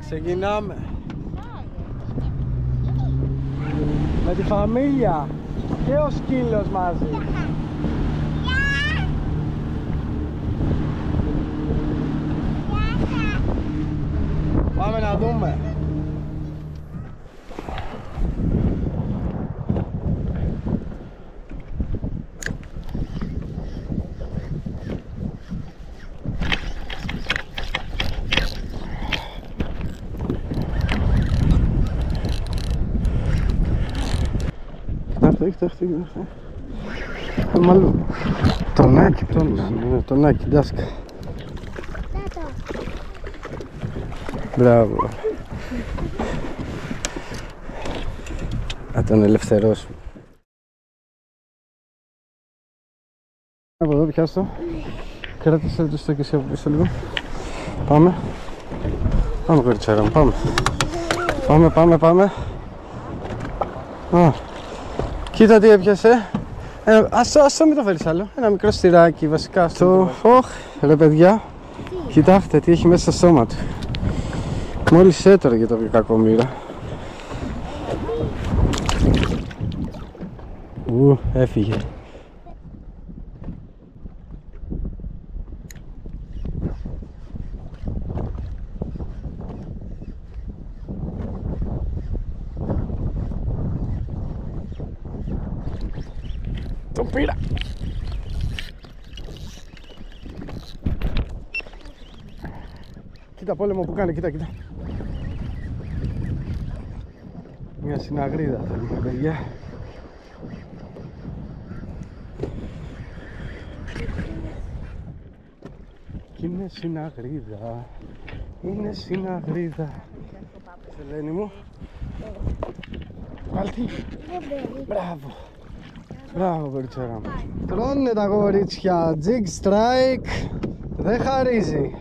Ξεκινάμε με τη φαμίλια και ο σκύλος μαζί. Πάμε να δούμε. Κοιτάξτε. Μάλλον τονάκι πρέπει να είναι. Τονάκι, ντάσκα. Μπράβο. Να τον ελευθερώσουμε. Από εδώ πιάσω. Κράτησε το στο και εσύ από πίσω λίγο. Πάμε. Πάμε κοριτσάρα μου, πάμε. Κοίτα τι έπιασε. Ας μην το φέρεις άλλο. Ένα μικρό στυράκι βασικά. Ρε παιδιά. Κοιτάξτε τι έχει μέσα στο σώμα του. Μόλις έτρωγε το κακομοίρα. Έφυγε. Τον πήρα. Κοίτα πόλεμο που κάνει, κοίτα. Μια συναγρίδα θέλει, παιδιά. Κι είναι συναγρίδα. Ελένη μου. Βάλτη. Μπράβο κοριτσέρα μου. Τρώνε τα κορίτσια. Jig strike. Δεν χαρίζει.